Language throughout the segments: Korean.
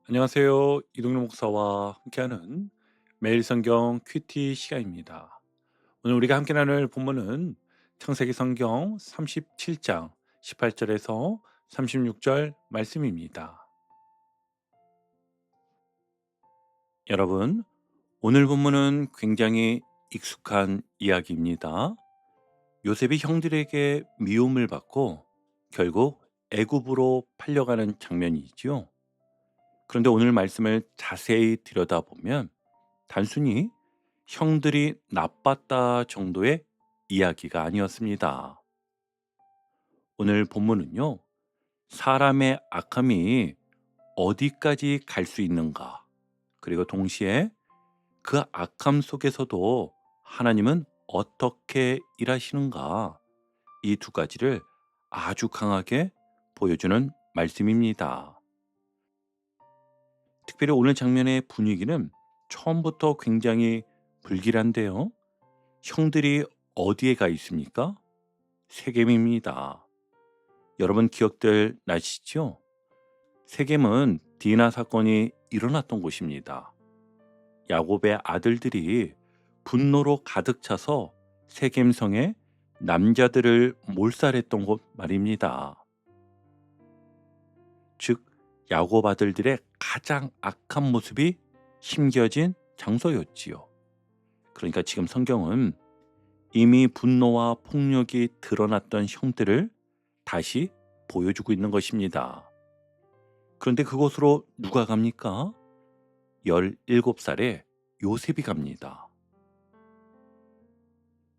안녕하세요. 이동료 목사와 함께하는 매일 성경 큐티 시간입니다. 오늘 우리가 함께 나눌 본문은 창세기 성경 37장 18절에서 36절 말씀입니다. 여러분, 오늘 본문은 굉장히 익숙한 이야기입니다. 요셉이 형들에게 미움을 받고 결국 애굽으로 팔려가는 장면이지요. 그런데 오늘 말씀을 자세히 들여다보면 단순히 형들이 나빴다 정도의 이야기가 아니었습니다. 오늘 본문은요, 사람의 악함이 어디까지 갈 수 있는가, 그리고 동시에 그 악함 속에서도 하나님은 어떻게 일하시는가, 이 두 가지를 아주 강하게 보여주는 말씀입니다. 특별히 오늘 장면의 분위기는 처음부터 굉장히 불길한데요. 형들이 어디에 가 있습니까? 세겜입니다. 여러분 기억들 나시죠? 세겜은 디나 사건이 일어났던 곳입니다. 야곱의 아들들이 분노로 가득 차서 세겜성에 남자들을 몰살했던 곳 말입니다. 즉 야곱 아들들의 가장 악한 모습이 심겨진 장소였지요. 그러니까 지금 성경은 이미 분노와 폭력이 드러났던 형들을 다시 보여주고 있는 것입니다. 그런데 그곳으로 누가 갑니까? 17살의 요셉이 갑니다.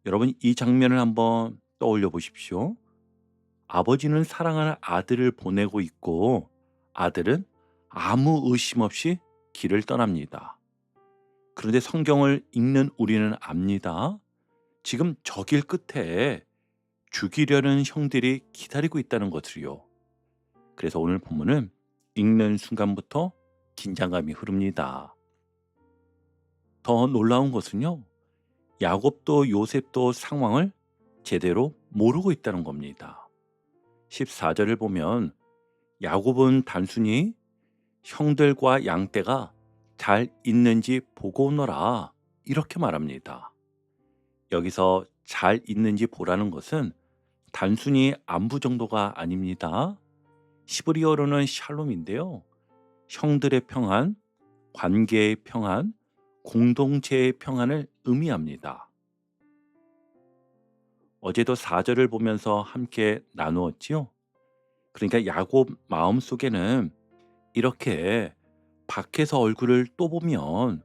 여러분 이 장면을 한번 떠올려 보십시오. 아버지는 사랑하는 아들을 보내고 있고 아들은 아무 의심 없이 길을 떠납니다. 그런데 성경을 읽는 우리는 압니다. 지금 저 길 끝에 죽이려는 형들이 기다리고 있다는 것을요. 그래서 오늘 본문은 읽는 순간부터 긴장감이 흐릅니다. 더 놀라운 것은요. 야곱도 요셉도 상황을 제대로 모르고 있다는 겁니다. 14절을 보면 야곱은 단순히 형들과 양떼가 잘 있는지 보고 오너라 이렇게 말합니다. 여기서 잘 있는지 보라는 것은 단순히 안부 정도가 아닙니다. 히브리어로는 샬롬인데요. 형들의 평안, 관계의 평안, 공동체의 평안을 의미합니다. 어제도 4절을 보면서 함께 나누었지요. 그러니까 야곱 마음속에는 이렇게 밖에서 얼굴을 또 보면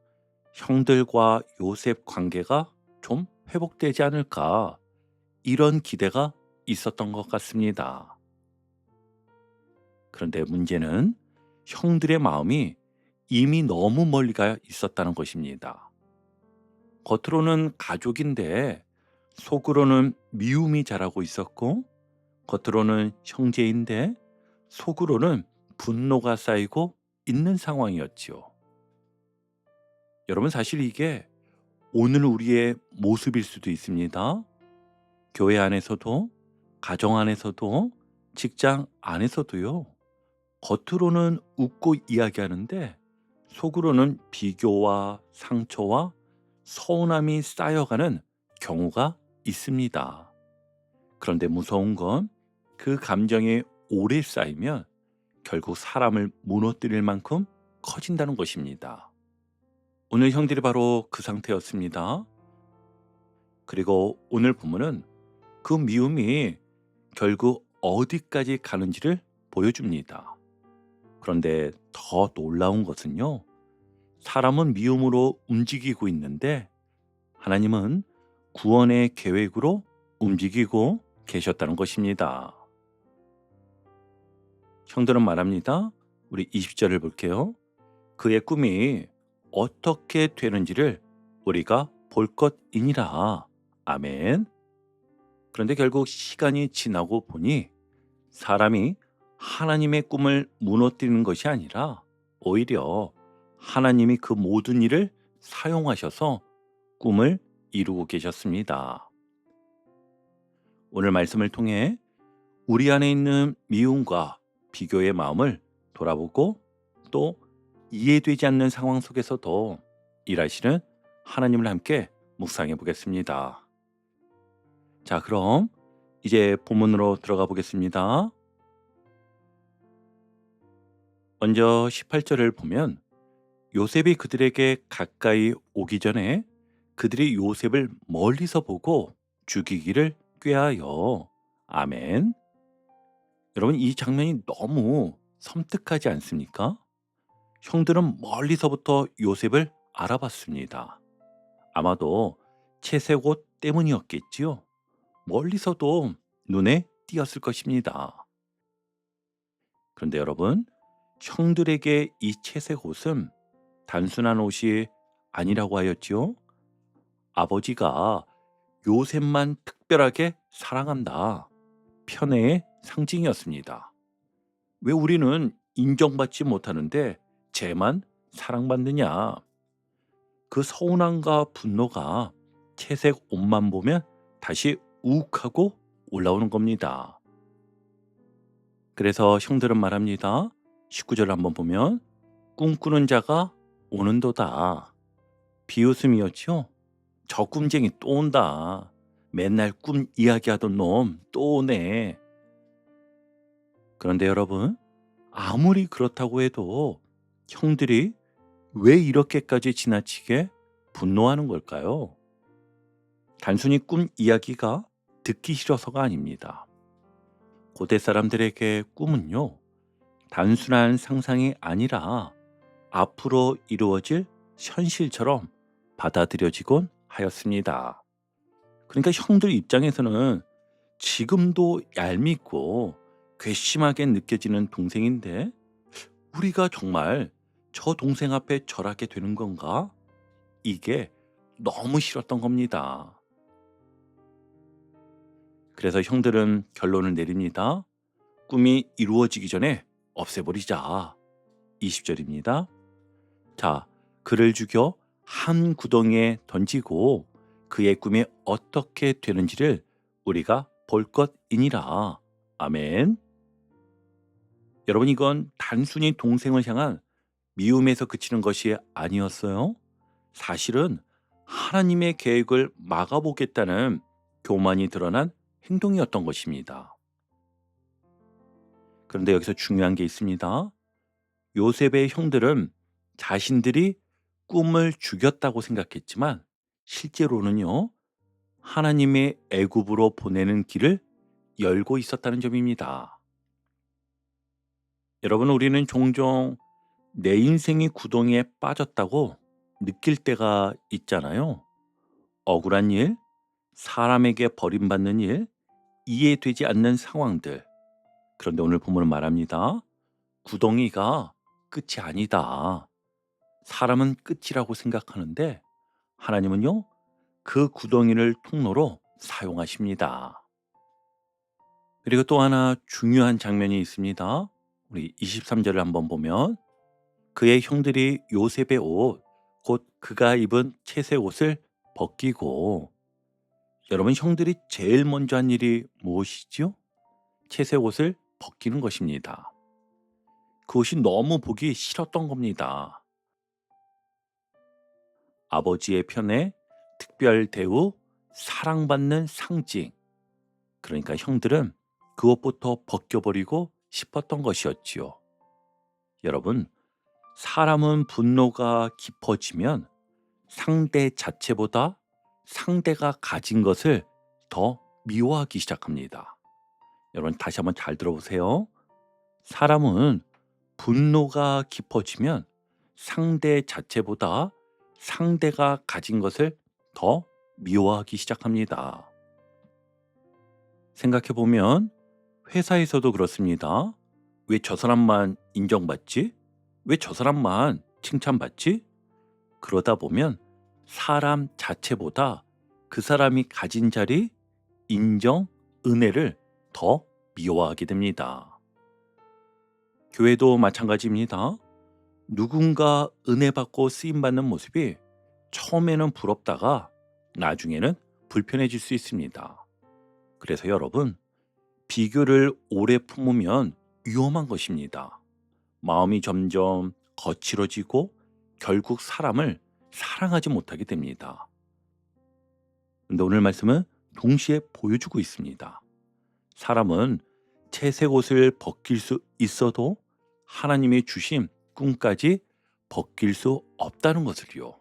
형들과 요셉 관계가 좀 회복되지 않을까 이런 기대가 있었던 것 같습니다. 그런데 문제는 형들의 마음이 이미 너무 멀리 가 있었다는 것입니다. 겉으로는 가족인데 속으로는 미움이 자라고 있었고 겉으로는 형제인데 속으로는 분노가 쌓이고 있는 상황이었지요. 여러분 사실 이게 오늘 우리의 모습일 수도 있습니다. 교회 안에서도 가정 안에서도 직장 안에서도요. 겉으로는 웃고 이야기하는데 속으로는 비교와 상처와 서운함이 쌓여가는 경우가 있습니다. 그런데 무서운 건 그 감정이 오래 쌓이면 결국 사람을 무너뜨릴 만큼 커진다는 것입니다. 오늘 형들이 바로 그 상태였습니다. 그리고 오늘 본문은 그 미움이 결국 어디까지 가는지를 보여줍니다. 그런데 더 놀라운 것은요. 사람은 미움으로 움직이고 있는데 하나님은 구원의 계획으로 움직이고 계셨다는 것입니다. 형들은 말합니다. 우리 20절을 볼게요. 그의 꿈이 어떻게 되는지를 우리가 볼 것이니라. 아멘. 그런데 결국 시간이 지나고 보니 사람이 하나님의 꿈을 무너뜨리는 것이 아니라 오히려 하나님이 그 모든 일을 사용하셔서 꿈을 이루고 계셨습니다. 오늘 말씀을 통해 우리 안에 있는 미움과 비교의 마음을 돌아보고 또 이해되지 않는 상황 속에서도 일하시는 하나님을 함께 묵상해 보겠습니다. 자, 그럼 이제 본문으로 들어가 보겠습니다. 먼저 18절을 보면 요셉이 그들에게 가까이 오기 전에 그들이 요셉을 멀리서 보고 죽이기를 꾀하여. 아멘. 여러분, 이 장면이 너무 섬뜩하지 않습니까? 형들은 멀리서부터 요셉을 알아봤습니다. 아마도 채색 옷 때문이었겠지요. 멀리서도 눈에 띄었을 것입니다. 그런데 여러분, 형들에게 이 채색 옷은 단순한 옷이 아니라고 하였지요. 아버지가 요셉만 특별하게 사랑한다, 편애의 상징이었습니다. 왜 우리는 인정받지 못하는데 쟤만 사랑받느냐? 그 서운함과 분노가 채색 옷만 보면 다시 욱하고 올라오는 겁니다. 그래서 형들은 말합니다. 19절 한번 보면 꿈꾸는 자가 오는도다. 비웃음이었죠. 저 꿈쟁이 또 온다. 맨날 꿈 이야기하던 놈 또 오네. 그런데 여러분, 아무리 그렇다고 해도 형들이 왜 이렇게까지 지나치게 분노하는 걸까요? 단순히 꿈 이야기가 듣기 싫어서가 아닙니다. 고대 사람들에게 꿈은요, 단순한 상상이 아니라 앞으로 이루어질 현실처럼 받아들여지곤 하였습니다. 그러니까 형들 입장에서는 지금도 얄밉고 괘씸하게 느껴지는 동생인데 우리가 정말 저 동생 앞에 절하게 되는 건가? 이게 너무 싫었던 겁니다. 그래서 형들은 결론을 내립니다. 꿈이 이루어지기 전에 없애버리자. 20절입니다. 자, 그를 죽여 한 구덩이에 던지고 그의 꿈이 어떻게 되는지를 우리가 볼 것이니라. 아멘. 여러분, 이건 단순히 동생을 향한 미움에서 그치는 것이 아니었어요. 사실은 하나님의 계획을 막아보겠다는 교만이 드러난 행동이었던 것입니다. 그런데 여기서 중요한 게 있습니다. 요셉의 형들은 자신들이 꿈을 죽였다고 생각했지만 실제로는요, 하나님의 애굽으로 보내는 길을 열고 있었다는 점입니다. 여러분, 우리는 종종 내 인생이 구덩이에 빠졌다고 느낄 때가 있잖아요. 억울한 일, 사람에게 버림받는 일, 이해되지 않는 상황들. 그런데 오늘 본문은 말합니다. 구덩이가 끝이 아니다. 사람은 끝이라고 생각하는데 하나님은요, 그 구덩이를 통로로 사용하십니다. 그리고 또 하나 중요한 장면이 있습니다. 우리 23절을 한번 보면 그의 형들이 요셉의 옷, 곧 그가 입은 채색 옷을 벗기고. 여러분, 형들이 제일 먼저 한 일이 무엇이죠? 채색 옷을 벗기는 것입니다. 그것이 너무 보기 싫었던 겁니다. 아버지의 편에 특별 대우, 사랑받는 상징. 그러니까 형들은 그 옷부터 벗겨버리고 싶었던 것이었지요. 여러분, 사람은 분노가 깊어지면 상대 자체보다 상대가 가진 것을 더 미워하기 시작합니다. 여러분, 다시 한번 잘 들어보세요. 사람은 분노가 깊어지면 상대 자체보다 상대가 가진 것을 더 미워하기 시작합니다. 생각해보면 회사에서도 그렇습니다. 왜 저 사람만 인정받지? 왜 저 사람만 칭찬받지? 그러다 보면 사람 자체보다 그 사람이 가진 자리, 인정, 은혜를 더 미워하게 됩니다. 교회도 마찬가지입니다. 누군가 은혜 받고 쓰임 받는 모습이 처음에는 부럽다가 나중에는 불편해질 수 있습니다. 그래서 여러분, 비교를 오래 품으면 위험한 것입니다. 마음이 점점 거칠어지고 결국 사람을 사랑하지 못하게 됩니다. 근데 오늘 말씀은 동시에 보여주고 있습니다. 사람은 채색 옷을 벗길 수 있어도 하나님이 주신 꿈까지 벗길 수 없다는 것을요.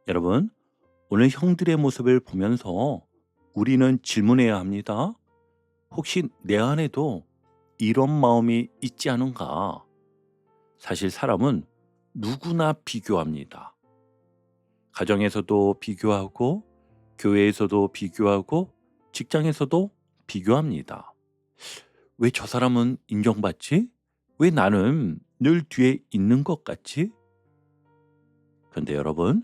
여러분, 오늘 형들의 모습을 보면서 우리는 질문해야 합니다. 혹시 내 안에도 이런 마음이 있지 않은가? 사실 사람은 누구나 비교합니다. 가정에서도 비교하고, 교회에서도 비교하고, 직장에서도 비교합니다. 왜 저 사람은 인정받지? 왜 나는 늘 뒤에 있는 것 같지? 그런데 여러분,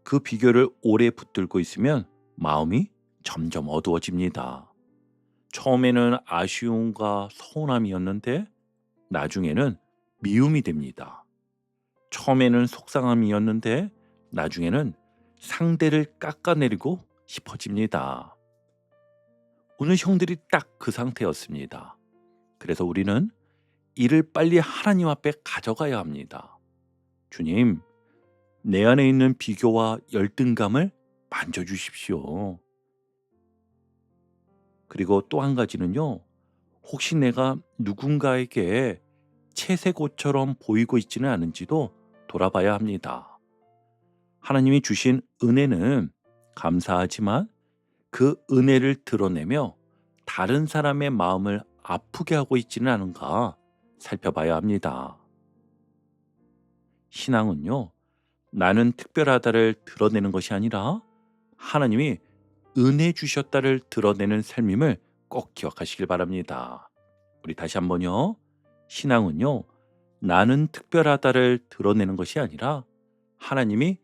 그 비교를 오래 붙들고 있으면 마음이 점점 어두워집니다. 처음에는 아쉬움과 서운함이었는데 나중에는 미움이 됩니다. 처음에는 속상함이었는데 나중에는 상대를 깎아내리고 싶어집니다. 오늘 형들이 딱 그 상태였습니다. 그래서 우리는 이를 빨리 하나님 앞에 가져가야 합니다. 주님, 내 안에 있는 비교와 열등감을 만져주십시오. 그리고 또 한 가지는요, 혹시 내가 누군가에게 채색 옷처럼 보이고 있지는 않은지도 돌아봐야 합니다. 하나님이 주신 은혜는 감사하지만 그 은혜를 드러내며 다른 사람의 마음을 아프게 하고 있지는 않은가 살펴봐야 합니다. 신앙은요, 나는 특별하다를 드러내는 것이 아니라 하나님이 은혜 주셨다를 드러내는 삶임을 꼭 기억하시길 바랍니다. 우리 다시 한번요. 신앙은요, 나는 특별하다를 드러내는 것이 아니라 하나님이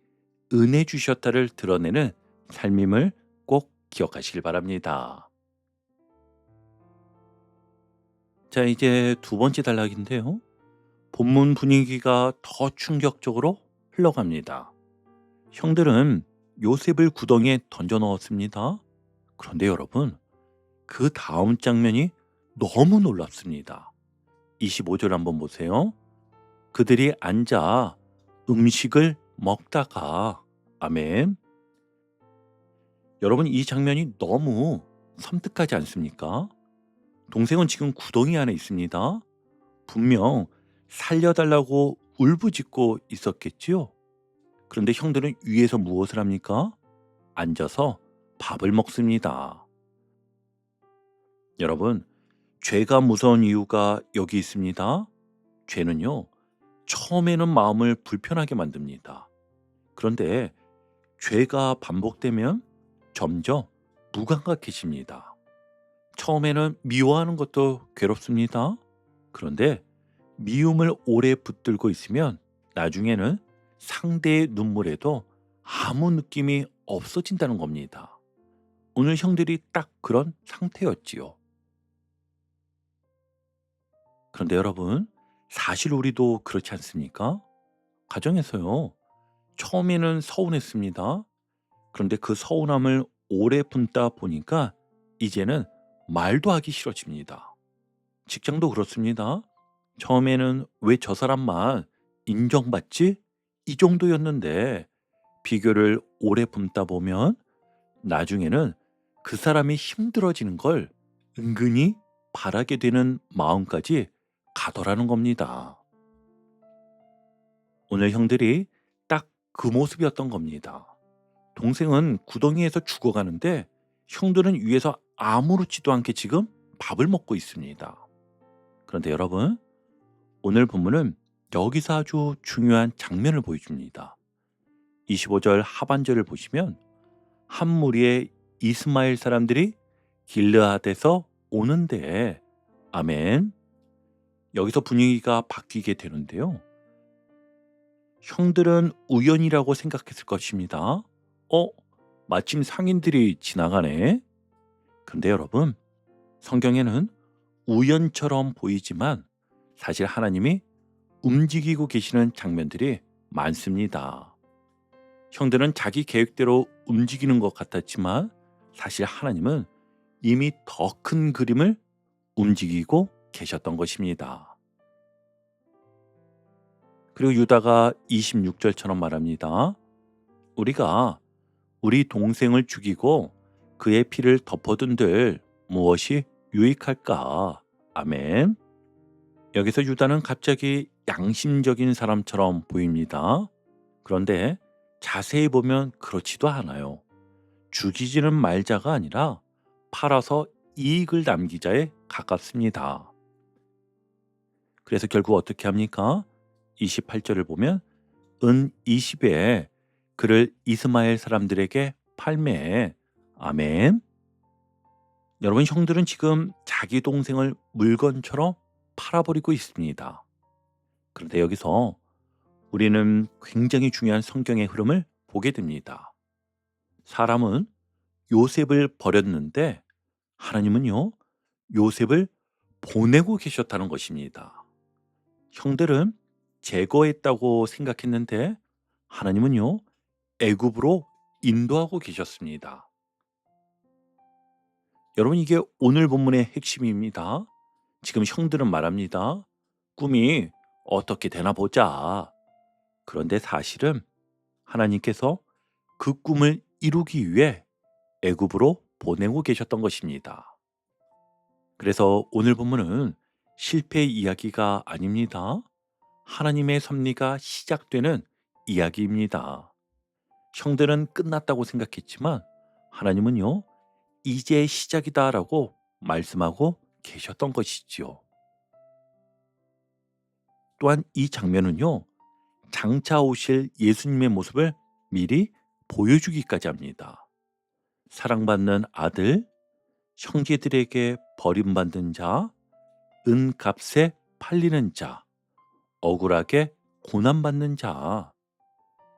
은혜 주셨다를 드러내는 삶임을 꼭 기억하시길 바랍니다. 자, 이제 두 번째 단락인데요. 본문 분위기가 더 충격적으로 흘러갑니다. 형들은 요셉을 구덩이에 던져 넣었습니다. 그런데 여러분, 그 다음 장면이 너무 놀랍습니다. 25절 한번 보세요. 그들이 앉아 음식을 먹다가, 아멘. 여러분, 이 장면이 너무 섬뜩하지 않습니까? 동생은 지금 구덩이 안에 있습니다. 분명 살려달라고 울부짖고 있었겠지요. 그런데 형들은 위에서 무엇을 합니까? 앉아서 밥을 먹습니다. 여러분, 죄가 무서운 이유가 여기 있습니다. 죄는요, 처음에는 마음을 불편하게 만듭니다. 그런데 죄가 반복되면 점점 무감각해집니다. 처음에는 미워하는 것도 괴롭습니다. 그런데 미움을 오래 붙들고 있으면 나중에는 상대의 눈물에도 아무 느낌이 없어진다는 겁니다. 오늘 형들이 딱 그런 상태였지요. 그런데 여러분, 사실 우리도 그렇지 않습니까? 가정에서요, 처음에는 서운했습니다. 그런데 그 서운함을 오래 품다 보니까 이제는 말도 하기 싫어집니다. 직장도 그렇습니다. 처음에는 왜 저 사람만 인정받지? 이 정도였는데 비교를 오래 품다 보면 나중에는 그 사람이 힘들어지는 걸 은근히 바라게 되는 마음까지 가더라는 겁니다. 오늘 형들이 딱 그 모습이었던 겁니다. 동생은 구덩이에서 죽어가는데 형들은 위에서 아무렇지도 않게 지금 밥을 먹고 있습니다. 그런데 여러분, 오늘 본문은 여기서 아주 중요한 장면을 보여줍니다. 25절 하반절을 보시면 한 무리의 이스마엘 사람들이 길르앗에서 오는데, 아멘. 여기서 분위기가 바뀌게 되는데요. 형들은 우연이라고 생각했을 것입니다. 마침 상인들이 지나가네. 근데 여러분, 성경에는 우연처럼 보이지만 사실 하나님이 움직이고 계시는 장면들이 많습니다. 형들은 자기 계획대로 움직이는 것 같았지만 사실 하나님은 이미 더 큰 그림을 움직이고 계셨던 것입니다. 그리고 유다가 26절처럼 말합니다. 우리가 우리 동생을 죽이고 그의 피를 덮어둔들 무엇이 유익할까? 아멘. 여기서 유다는 갑자기 양심적인 사람처럼 보입니다. 그런데 자세히 보면 그렇지도 않아요. 죽이지는 말자가 아니라 팔아서 이익을 남기자에 가깝습니다. 그래서 결국 어떻게 합니까? 28절을 보면 은 20에 그를 이스마엘 사람들에게 팔매. 아멘. 여러분, 형들은 지금 자기 동생을 물건처럼 팔아버리고 있습니다. 그런데 여기서 우리는 굉장히 중요한 성경의 흐름을 보게 됩니다. 사람은 요셉을 버렸는데 하나님은요, 요셉을 보내고 계셨다는 것입니다. 형들은 제거했다고 생각했는데 하나님은요, 애굽으로 인도하고 계셨습니다. 여러분, 이게 오늘 본문의 핵심입니다. 지금 형들은 말합니다. 꿈이 어떻게 되나 보자. 그런데 사실은 하나님께서 그 꿈을 이루기 위해 애굽으로 보내고 계셨던 것입니다. 그래서 오늘 본문은 실패 이야기가 아닙니다. 하나님의 섭리가 시작되는 이야기입니다. 형들은 끝났다고 생각했지만 하나님은요, 이제 시작이다라고 말씀하고 계셨던 것이지요. 또한 이 장면은요, 장차 오실 예수님의 모습을 미리 보여주기까지 합니다. 사랑받는 아들, 형제들에게 버림받는 자, 은값에 팔리는 자, 억울하게 고난받는 자.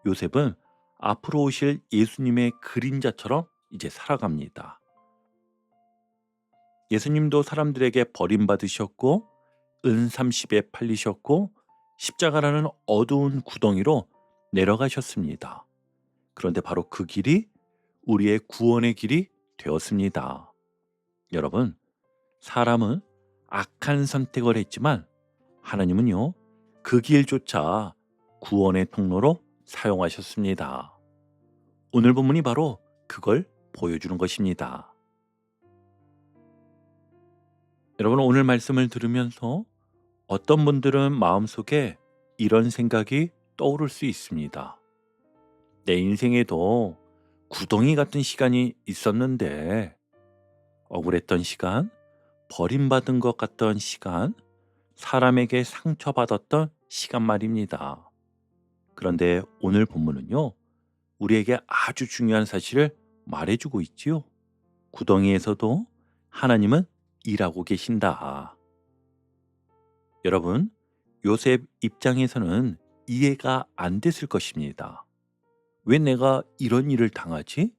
요셉은 앞으로 오실 예수님의 그림자처럼 이제 살아갑니다. 예수님도 사람들에게 버림받으셨고 은 30에 팔리셨고 십자가라는 어두운 구덩이로 내려가셨습니다. 그런데 바로 그 길이 우리의 구원의 길이 되었습니다. 여러분, 사람은 악한 선택을 했지만 하나님은요, 그 길조차 구원의 통로로 사용하셨습니다. 오늘 본문이 바로 그걸 보여주는 것입니다. 여러분, 오늘 말씀을 들으면서 어떤 분들은 마음속에 이런 생각이 떠오를 수 있습니다. 내 인생에도 구덩이 같은 시간이 있었는데, 억울했던 시간, 버림받은 것 같던 시간, 사람에게 상처받았던 시간 말입니다. 그런데 오늘 본문은요, 우리에게 아주 중요한 사실을 말해주고 있지요. 구덩이에서도 하나님은 일하고 계신다. 여러분, 요셉 입장에서는 이해가 안 됐을 것입니다. 왜 내가 이런 일을 당하지?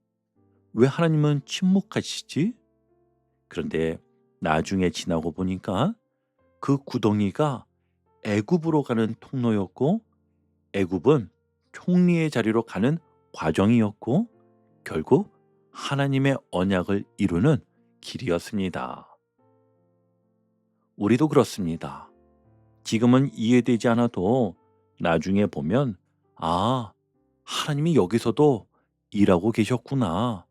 왜 하나님은 침묵하시지? 그런데 나중에 지나고 보니까 그 구덩이가 애굽으로 가는 통로였고, 애굽은 총리의 자리로 가는 과정이었고, 결국 하나님의 언약을 이루는 길이었습니다. 우리도 그렇습니다. 지금은 이해되지 않아도 나중에 보면, 아, 하나님이 여기서도 일하고 계셨구나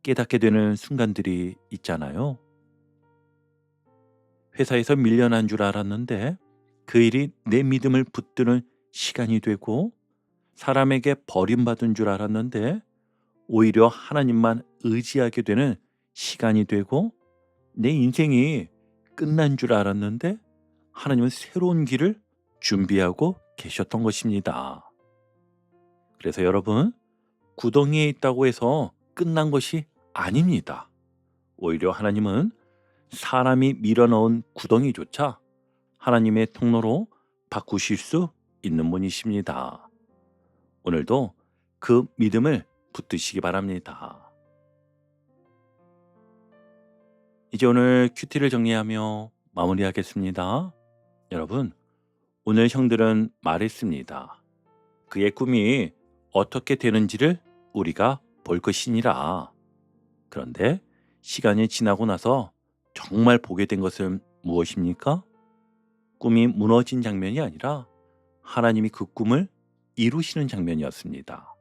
깨닫게 되는 순간들이 있잖아요. 회사에서 밀려난 줄 알았는데 그 일이 내 믿음을 붙드는 시간이 되고, 사람에게 버림받은 줄 알았는데 오히려 하나님만 의지하게 되는 시간이 되고, 내 인생이 끝난 줄 알았는데 하나님은 새로운 길을 준비하고 계셨던 것입니다. 그래서 여러분, 구덩이에 있다고 해서 끝난 것이 아닙니다. 오히려 하나님은 사람이 밀어넣은 구덩이조차 하나님의 통로로 바꾸실 수 있는 분이십니다. 오늘도 그 믿음을 붙드시기 바랍니다. 이제 오늘 큐티를 정리하며 마무리하겠습니다. 여러분, 오늘 형들은 말했습니다. 그의 꿈이 어떻게 되는지를 우리가 볼 것이니라. 그런데 시간이 지나고 나서 정말 보게 된 것은 무엇입니까? 꿈이 무너진 장면이 아니라 하나님이 그 꿈을 이루시는 장면이었습니다.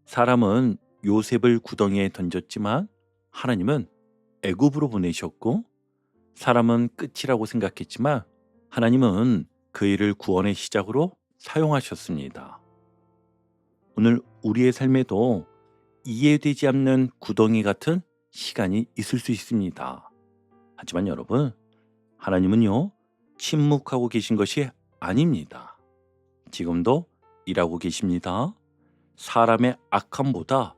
사람은 요셉을 구덩이에 던졌지만 하나님은 애굽으로 보내셨고, 사람은 끝이라고 생각했지만 하나님은 그 일을 구원의 시작으로 사용하셨습니다. 오늘 우리의 삶에도 이해되지 않는 구덩이 같은 시간이 있을 수 있습니다. 하지만 여러분, 하나님은요, 침묵하고 계신 것이 아닙니다. 지금도 일하고 계십니다. 사람의 악함보다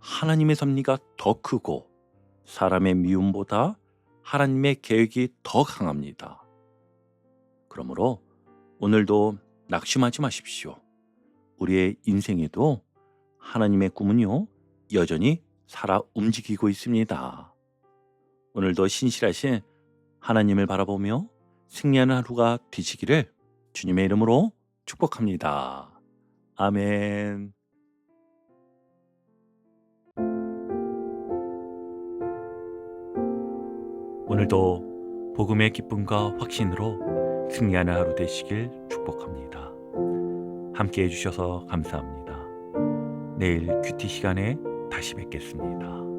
하나님의 섭리가 더 크고, 사람의 미움보다 하나님의 계획이 더 강합니다. 그러므로 오늘도 낙심하지 마십시오. 우리의 인생에도 하나님의 꿈은요, 여전히 살아 움직이고 있습니다. 오늘도 신실하신 하나님을 바라보며 승리하는 하루가 되시기를 주님의 이름으로 축복합니다. 아멘. 오늘도 복음의 기쁨과 확신으로 승리하는 하루 되시길 축복합니다. 함께 해주셔서 감사합니다. 내일 큐티 시간에 다시 뵙겠습니다.